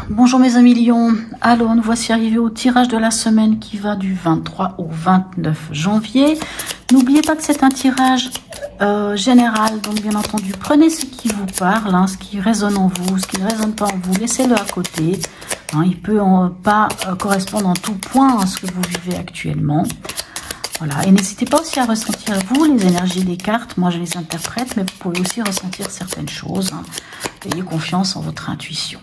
Bonjour mes amis Lions, alors nous voici arrivés au tirage de la semaine qui va du 23 au 29 janvier. N'oubliez pas que c'est un tirage général, donc bien entendu prenez ce qui vous parle, hein, ce qui résonne en vous, ce qui ne résonne pas en vous, laissez-le à côté. Hein, il ne peut pas correspondre en tout point à ce que vous vivez actuellement. Voilà, et n'hésitez pas aussi à ressentir vous les énergies des cartes. Moi je les interprète, mais vous pouvez aussi ressentir certaines choses. Hein. Ayez confiance en votre intuition.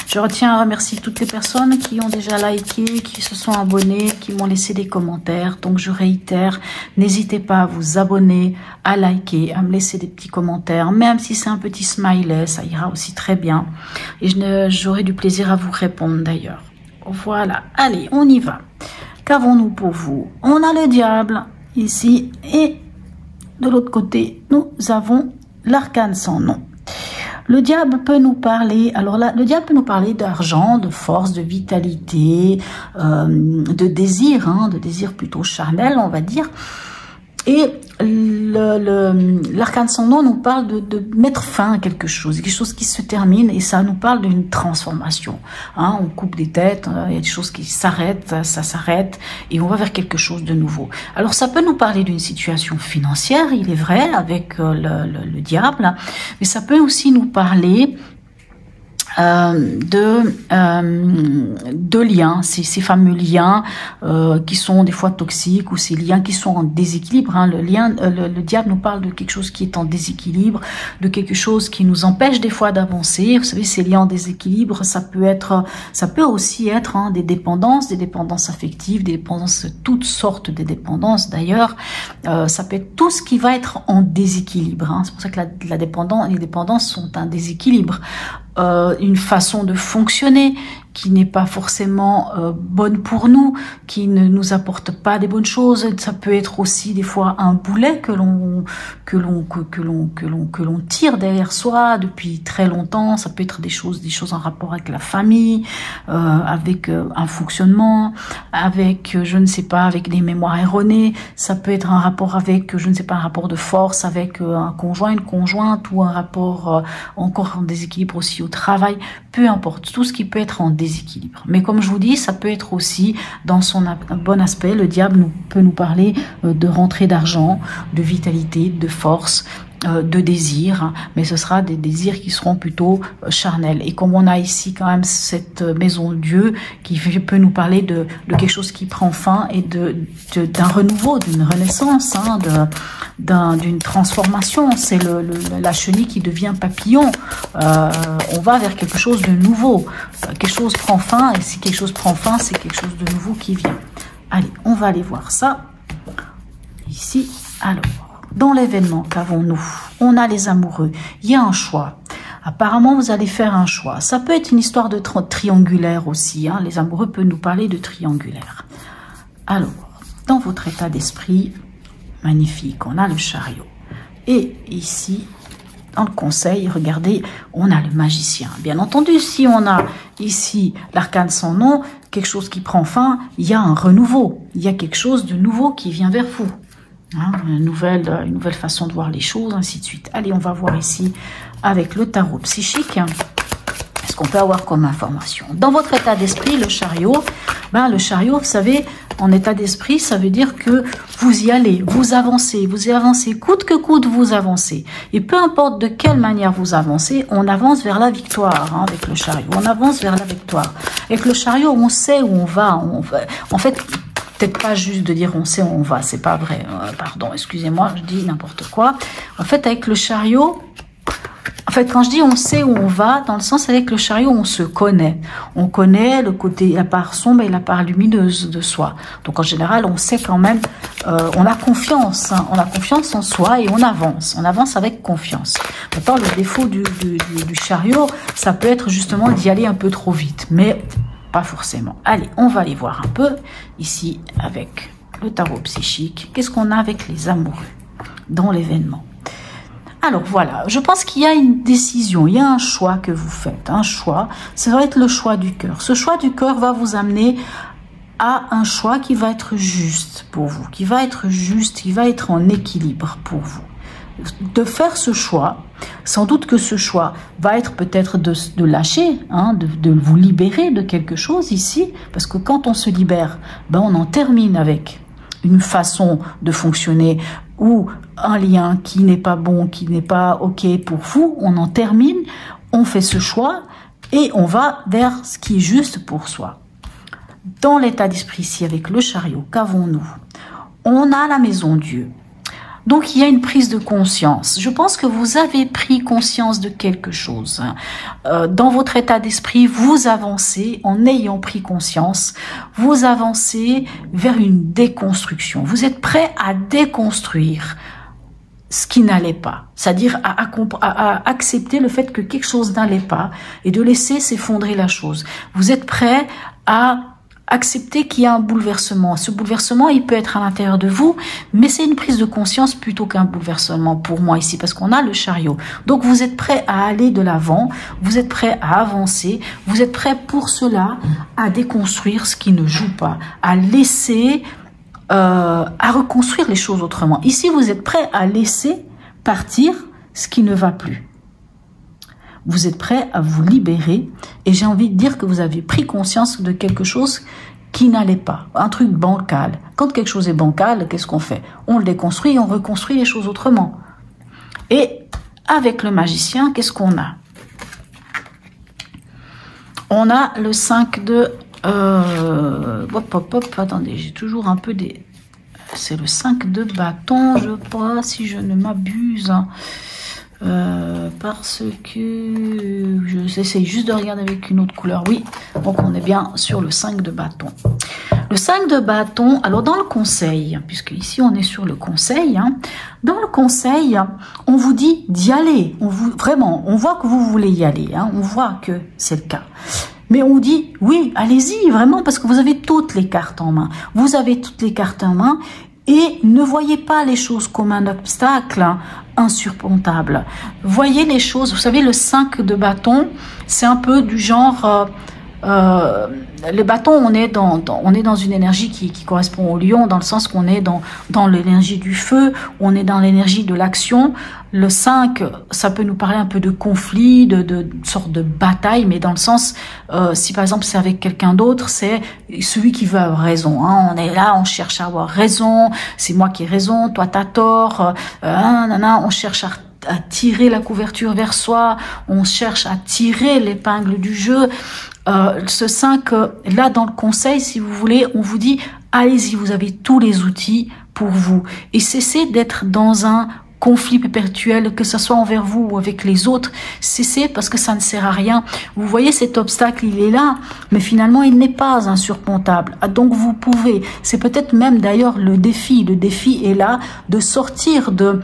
Je retiens à remercier toutes les personnes qui ont déjà liké, qui se sont abonnées, qui m'ont laissé des commentaires. Donc je réitère, n'hésitez pas à vous abonner, à liker, à me laisser des petits commentaires. Même si c'est un petit smiley, ça ira aussi très bien. Et j'aurai du plaisir à vous répondre d'ailleurs. Voilà, allez, on y va. Qu'avons-nous pour vous? On a le diable ici et de l'autre côté, nous avons l'arcane sans nom. Le diable peut nous parler, alors là, le diable peut nous parler d'argent, de force, de vitalité, de désir, hein, de désir plutôt charnel, on va dire. Et l'arcane sans nom nous parle de mettre fin à quelque chose qui se termine, et ça nous parle d'une transformation. Hein, on coupe des têtes, il y a des choses qui s'arrêtent, ça s'arrête, et on va vers quelque chose de nouveau. Alors ça peut nous parler d'une situation financière, il est vrai, avec le diable, mais ça peut aussi nous parler de liens, ces fameux liens qui sont des fois toxiques, ou ces liens qui sont en déséquilibre. Hein. Le diable nous parle de quelque chose qui est en déséquilibre, de quelque chose qui nous empêche des fois d'avancer. Vous savez, ces liens en déséquilibre, ça peut aussi être hein, des dépendances affectives, des dépendances, toutes sortes de dépendances d'ailleurs. Ça peut être tout ce qui va être en déséquilibre. Hein. C'est pour ça que les dépendances sont un déséquilibre. Une façon de fonctionner qui n'est pas forcément bonne pour nous, qui ne nous apporte pas des bonnes choses. Ça peut être aussi des fois un boulet que l'on tire derrière soi depuis très longtemps. Ça peut être des choses en rapport avec la famille, avec un fonctionnement, avec je ne sais pas, avec des mémoires erronées. Ça peut être un rapport avec je ne sais pas, un rapport de force avec un conjoint, une conjointe, ou un rapport encore en déséquilibre aussi au travail. Peu importe, tout ce qui peut être en déséquilibre. Mais comme je vous dis, ça peut être aussi dans son bon aspect. Le diable peut nous parler de rentrée d'argent, de vitalité, de force, de désir, mais ce sera des désirs qui seront plutôt charnels. Et comme on a ici quand même cette maison de Dieu qui peut nous parler de quelque chose qui prend fin, et d'un renouveau, d'une renaissance, hein, d'une transformation. C'est la chenille qui devient papillon. On va vers quelque chose de nouveau. Quelque chose prend fin, et si quelque chose prend fin, c'est quelque chose de nouveau qui vient. Allez, on va aller voir ça ici. Alors, dans l'événement qu'avons-nous? On a les amoureux. Il y a un choix. Apparemment, vous allez faire un choix. Ça peut être une histoire de triangulaire aussi. Hein. Les amoureux peuvent nous parler de triangulaire. Alors, dans votre état d'esprit, magnifique, on a le chariot. Et ici, dans le conseil, regardez, on a le magicien. Bien entendu, si on a ici l'arcane sans nom, quelque chose qui prend fin, il y a un renouveau. Il y a quelque chose de nouveau qui vient vers vous. Hein, une nouvelle façon de voir les choses, ainsi de suite. Allez, on va voir ici avec le tarot psychique. Ce qu'on peut avoir comme information. Dans votre état d'esprit, le chariot, vous savez, en état d'esprit, ça veut dire que vous y allez, vous avancez, coûte que coûte, vous avancez. Et peu importe de quelle manière vous avancez, on avance vers la victoire, hein, avec le chariot. On avance vers la victoire. Avec le chariot, on sait où on va. En fait, peut-être pas juste de dire on sait où on va, c'est pas vrai. Pardon, excusez-moi, je dis n'importe quoi. En fait, avec le chariot, quand je dis on sait où on va, dans le sens avec le chariot, on se connaît. On connaît le côté, la part sombre et la part lumineuse de soi. Donc en général, on sait quand même, on a confiance. Hein, on a confiance en soi et on avance. On avance avec confiance. Maintenant, le défaut du chariot, ça peut être justement d'y aller un peu trop vite. Mais pas forcément. Allez, on va aller voir un peu ici avec le tarot psychique. Qu'est-ce qu'on a avec les amoureux dans l'événement? Alors voilà, je pense qu'il y a une décision, il y a un choix que vous faites, un choix, ça va être le choix du cœur. Ce choix du cœur va vous amener à un choix qui va être juste pour vous, qui va être juste, qui va être en équilibre pour vous. De faire ce choix, Sans doute que ce choix va être peut-être de lâcher, hein, de vous libérer de quelque chose ici, parce que quand on se libère, ben on en termine avec une façon de fonctionner ou un lien qui n'est pas bon, qui n'est pas OK pour vous, on en termine, on fait ce choix et on va vers ce qui est juste pour soi. Dans l'état d'esprit ici avec le chariot, qu'avons-nous? On a la maison Dieu. Donc, il y a une prise de conscience. Je pense que vous avez pris conscience de quelque chose. Dans votre état d'esprit, vous avancez en ayant pris conscience. Vous avancez vers une déconstruction. Vous êtes prêt à déconstruire ce qui n'allait pas. C'est-à-dire à accepter le fait que quelque chose n'allait pas et de laisser s'effondrer la chose. Vous êtes prêt à accepter qu'il y a un bouleversement. Ce bouleversement, il peut être à l'intérieur de vous, mais c'est une prise de conscience plutôt qu'un bouleversement pour moi ici, parce qu'on a le chariot. Donc, vous êtes prêt à aller de l'avant, vous êtes prêt à avancer, vous êtes prêt pour cela à déconstruire ce qui ne joue pas, à laisser, à reconstruire les choses autrement. Ici, vous êtes prêt à laisser partir ce qui ne va plus. Vous êtes prêt à vous libérer et j'ai envie de dire que vous avez pris conscience de quelque chose qui n'allait pas, un truc bancal. Quand quelque chose est bancal, qu'est-ce qu'on fait? On le déconstruit et on reconstruit les choses autrement. Et avec le magicien, qu'est-ce qu'on a? On a le 5 de... attendez, j'ai toujours un peu des... C'est le 5 de bâton, je crois, si je ne m'abuse. Parce que j'essaie juste de regarder avec une autre couleur. Oui, donc on est bien sur le 5 de bâton. Le 5 de bâton, alors dans le conseil, puisque ici on est sur le conseil, hein, dans le conseil, on vous dit d'y aller. Vraiment, on voit que vous voulez y aller, hein, on voit que c'est le cas. Mais on dit, oui, allez-y, vraiment, parce que vous avez toutes les cartes en main. Vous avez toutes les cartes en main. Et ne voyez pas les choses comme un obstacle insurmontable. Voyez les choses, vous savez, le 5 de bâton, c'est un peu du genre... le bâton, on est dans une énergie qui correspond au lion, dans le sens qu'on est dans l'énergie du feu, on est dans l'énergie de l'action. Le 5, ça peut nous parler un peu de conflit, de sorte de bataille, mais dans le sens, si par exemple c'est avec quelqu'un d'autre, c'est celui qui veut avoir raison. Hein. On est là, on cherche à avoir raison, c'est moi qui ai raison, toi t'as tort, on cherche à tirer la couverture vers soi, on cherche à tirer l'épingle du jeu. Ce 5, là dans le conseil, si vous voulez, on vous dit, allez-y, vous avez tous les outils pour vous. Et cessez d'être dans un conflit perpétuel, que ce soit envers vous ou avec les autres, cessez parce que ça ne sert à rien. Vous voyez, cet obstacle, il est là, mais finalement, il n'est pas insurmontable. Donc, vous pouvez, c'est peut-être même d'ailleurs le défi est là de sortir de...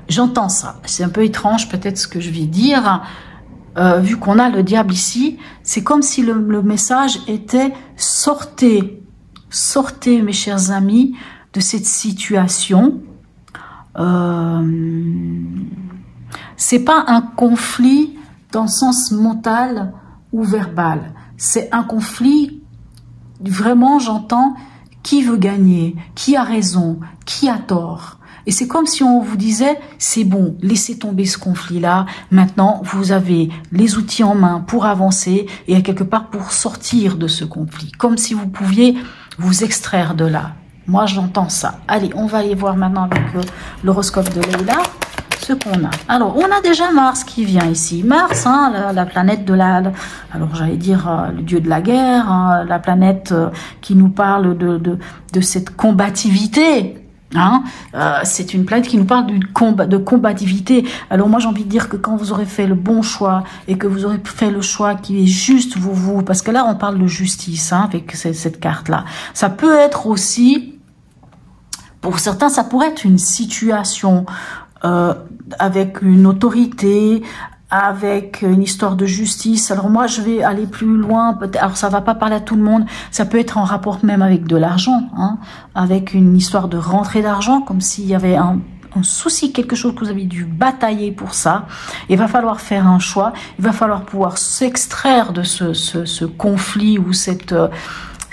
J'entends ça, c'est un peu étrange peut-être ce que je vais dire, vu qu'on a le diable ici, c'est comme si le message était sortez mes chers amis de cette situation. C'est pas un conflit dans le sens mental ou verbal, c'est un conflit vraiment, j'entends, qui veut gagner, qui a raison, qui a tort. Et c'est comme si on vous disait, c'est bon, laissez tomber ce conflit-là. Maintenant, vous avez les outils en main pour avancer et à quelque part pour sortir de ce conflit. Comme si vous pouviez vous extraire de là. Moi, j'entends ça. Allez, on va aller voir maintenant avec l'horoscope de Leïla ce qu'on a. Alors, on a déjà Mars qui vient ici. Mars, hein, la planète de la... Alors, j'allais dire le dieu de la guerre, hein, la planète qui nous parle de cette combativité. Hein, c'est une planète qui nous parle de combativité. Alors moi j'ai envie de dire que quand vous aurez fait le bon choix et que vous aurez fait le choix qui est juste vous, parce que là on parle de justice, hein, avec cette carte là, ça peut être aussi, pour certains ça pourrait être une situation avec une autorité, avec une histoire de justice. Alors moi je vais aller plus loin, peut-être, alors ça va pas parler à tout le monde, ça peut être en rapport même avec de l'argent, hein, avec une histoire de rentrée d'argent, comme s'il y avait un souci, quelque chose que vous avez dû batailler pour ça. Il va falloir faire un choix, il va falloir pouvoir s'extraire de ce conflit ou cette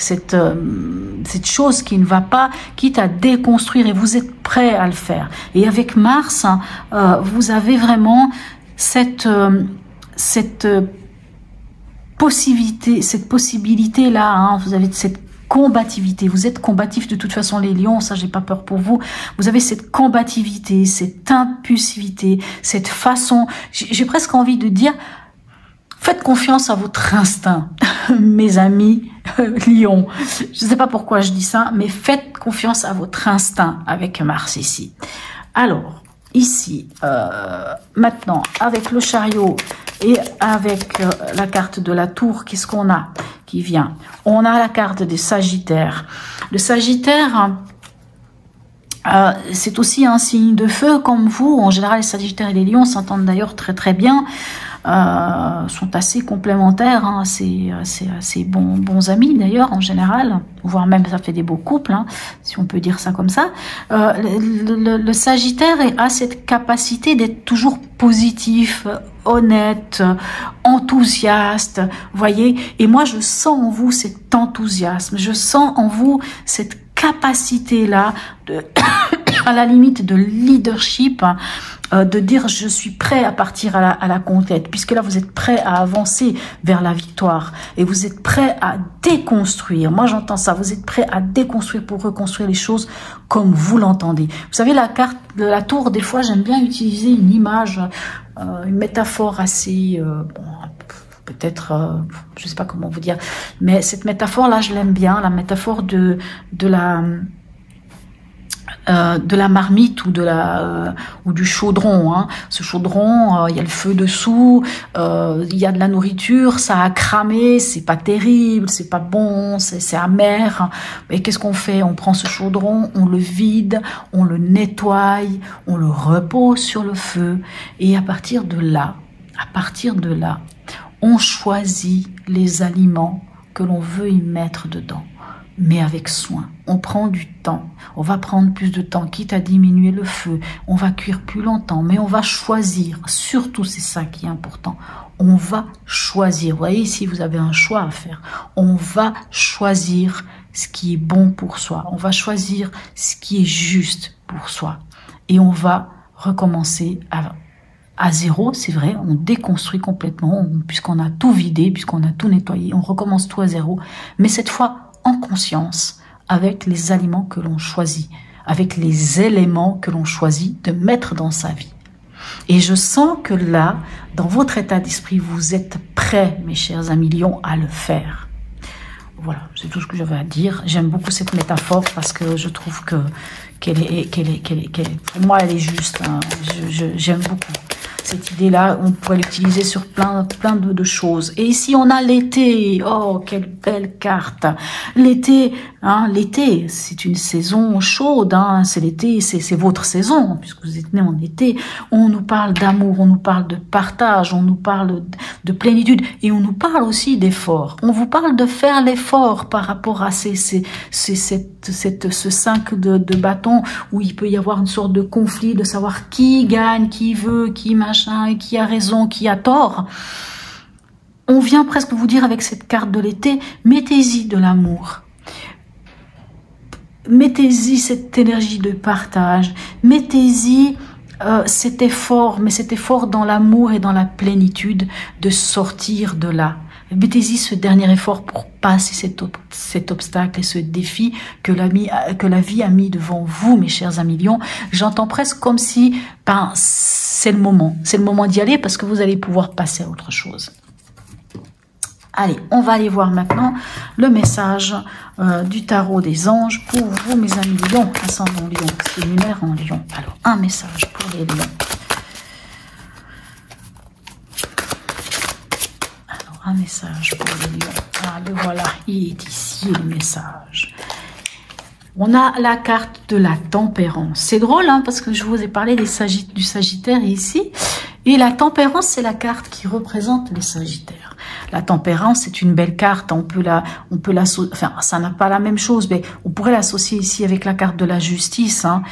cette chose qui ne va pas, quitte à déconstruire, et vous êtes prêt à le faire. Et avec Mars, vous avez vraiment cette possibilité là, hein, vous avez cette combativité, vous êtes combatif de toute façon les lions, ça j'ai pas peur pour vous, vous avez cette combativité, cette impulsivité, cette façon, j'ai presque envie de dire, faites confiance à votre instinct, mes amis lions, je sais pas pourquoi je dis ça, mais faites confiance à votre instinct avec Mars ici. Alors, ici, maintenant, avec le chariot et avec la carte de la tour, qu'est-ce qu'on a qui vient? On a la carte des Sagittaires. Le Sagittaire, c'est aussi un signe de feu comme vous. En général, les Sagittaires et les Lions s'entendent d'ailleurs très très bien. Sont assez complémentaires, hein, assez bons amis d'ailleurs en général, voire même ça fait des beaux couples, hein, si on peut dire ça comme ça. Le Sagittaire a cette capacité d'être toujours positif, honnête, enthousiaste, voyez. Et moi je sens en vous cet enthousiasme, je sens en vous cette capacité-là de à la limite de leadership, de dire je suis prêt à partir à la conquête, puisque là vous êtes prêt à avancer vers la victoire et vous êtes prêt à déconstruire. Moi j'entends ça, vous êtes prêt à déconstruire pour reconstruire les choses comme vous l'entendez. Vous savez, la carte de la tour, des fois j'aime bien utiliser une image, une métaphore assez peut-être, je sais pas comment vous dire, mais cette métaphore là je l'aime bien, la métaphore de la marmite ou du chaudron, hein. Ce chaudron, il y a le feu dessous, il y a de la nourriture, ça a cramé, c'est pas terrible, c'est pas bon, c'est amer. Et qu'est-ce qu'on fait? On prend ce chaudron, on le vide, on le nettoie, on le repose sur le feu, et à partir de là, on choisit les aliments que l'on veut y mettre dedans. Mais avec soin, on prend du temps, on va prendre plus de temps, quitte à diminuer le feu, on va cuire plus longtemps, mais on va choisir, surtout c'est ça qui est important, on va choisir, vous voyez ici vous avez un choix à faire, on va choisir ce qui est bon pour soi, on va choisir ce qui est juste pour soi, et on va recommencer à zéro, c'est vrai, on déconstruit complètement, puisqu'on a tout vidé, puisqu'on a tout nettoyé, on recommence tout à zéro, mais cette fois, en conscience, avec les aliments que l'on choisit, avec les éléments que l'on choisit de mettre dans sa vie. Et je sens que là, dans votre état d'esprit, vous êtes prêts, mes chers amis lions, à le faire. Voilà, c'est tout ce que j'avais à dire. J'aime beaucoup cette métaphore parce que je trouve qu'elle pour moi, elle est juste. Hein. J'aime beaucoup cette idée-là. On pourrait l'utiliser sur plein de choses. Et ici, on a l'été. Oh, quelle belle carte. L'été, hein, l'été, c'est une saison chaude. Hein. C'est l'été, c'est votre saison, puisque vous êtes né en été. On nous parle d'amour, on nous parle de partage, on nous parle de plénitude. Et on nous parle aussi d'effort. On vous parle de faire l'effort par rapport à ce 5 de bâton où il peut y avoir une sorte de conflit de savoir qui gagne, qui veut, qui machin, qui a raison, qui a tort. On vient presque vous dire avec cette carte de l'été, mettez-y de l'amour. Mettez-y cette énergie de partage. Mettez-y cet effort, mais cet effort dans l'amour et dans la plénitude de sortir de là. Mettez-y ce dernier effort pour passer cet obstacle et ce défi que la vie a mis devant vous, mes chers amis lions. J'entends presque comme si c'est le moment d'y aller parce que vous allez pouvoir passer à autre chose. Allez, on va aller voir maintenant le message du tarot des anges pour vous, mes amis lions, ascendant lion, c'est lunaire en lion. Alors, un message pour les lions. Un message pour les lions. Ah, le voilà, il est ici le message. On a la carte de la tempérance. C'est drôle, hein, parce que je vous ai parlé du Sagittaire ici. Et la tempérance, c'est la carte qui représente les Sagittaires. La tempérance, c'est une belle carte. Enfin, ça n'a pas la même chose, mais on pourrait l'associer ici avec la carte de la justice. Hein.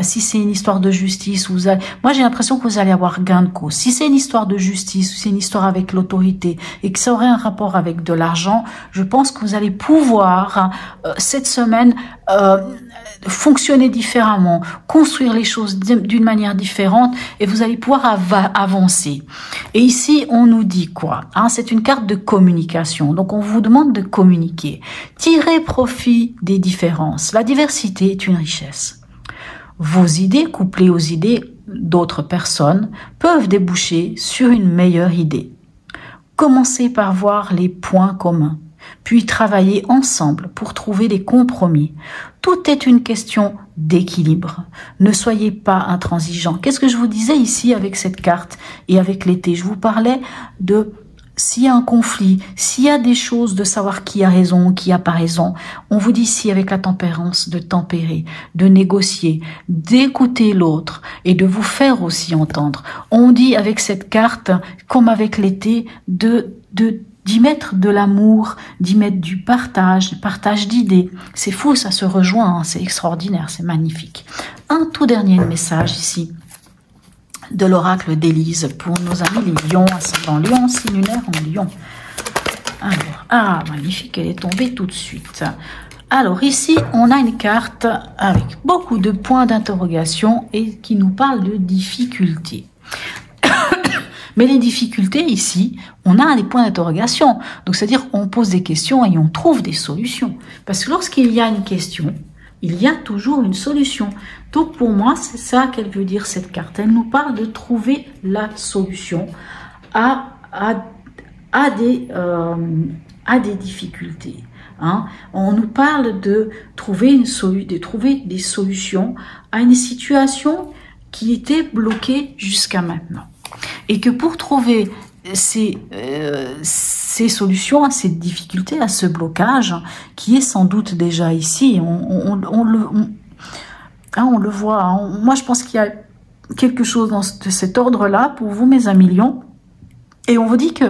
Si c'est une histoire de justice, moi j'ai l'impression que vous allez avoir gain de cause. Si c'est une histoire de justice, ou c'est une histoire avec l'autorité et que ça aurait un rapport avec de l'argent, je pense que vous allez pouvoir cette semaine fonctionner différemment, construire les choses d'une manière différente et vous allez pouvoir avancer. Et ici, on nous dit quoi, hein? C'est une carte de communication. Donc, on vous demande de communiquer. Tirez profit des différences. La diversité est une richesse. Vos idées, couplées aux idées d'autres personnes, peuvent déboucher sur une meilleure idée. Commencez par voir les points communs, puis travailler ensemble pour trouver des compromis. Tout est une question d'équilibre. Ne soyez pas intransigeants. Qu'est-ce que je vous disais ici avec cette carte et avec l'été? Je vous parlais de s'il y a un conflit, s'il y a des choses de savoir qui a raison, qui a pas raison. On vous dit ici avec la tempérance de tempérer, de négocier, d'écouter l'autre et de vous faire aussi entendre. On dit avec cette carte, comme avec l'été, d'y mettre de l'amour, d'y mettre du partage d'idées. C'est fou, ça se rejoint, hein, c'est extraordinaire, c'est magnifique. Un tout dernier message ici de l'oracle d'Élise pour nos amis les lions, ascendant lion, signe lunaire en lion. Alors, magnifique, elle est tombée tout de suite. Alors ici, on a une carte avec beaucoup de points d'interrogation et qui nous parle de difficultés. Mais les difficultés ici, on a des points d'interrogation. Donc, c'est-à-dire on pose des questions et on trouve des solutions. Parce que lorsqu'il y a une question, il y a toujours une solution. Donc, pour moi, c'est ça qu'elle veut dire, cette carte. Elle nous parle de trouver la solution à des difficultés. Hein. On nous parle de trouver des solutions à une situation qui était bloquée jusqu'à maintenant. Et que pour trouver ces solutions à ces difficultés, à ce blocage, qui est sans doute déjà ici, on le voit. Hein. Moi, je pense qu'il y a quelque chose de cet ordre-là pour vous, mes amis lions. Et on vous dit que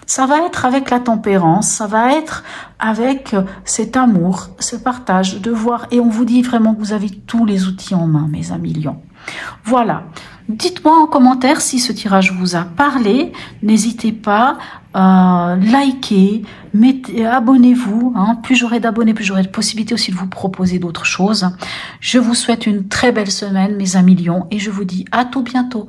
ça va être avec la tempérance, ça va être avec cet amour, ce partage, de voir. Et on vous dit vraiment que vous avez tous les outils en main, mes amis lions. Voilà. Dites-moi en commentaire si ce tirage vous a parlé. N'hésitez pas à liker, abonnez-vous. Hein. Plus j'aurai d'abonnés, plus j'aurai de possibilités aussi de vous proposer d'autres choses. Je vous souhaite une très belle semaine, mes amis lions, et je vous dis à tout bientôt.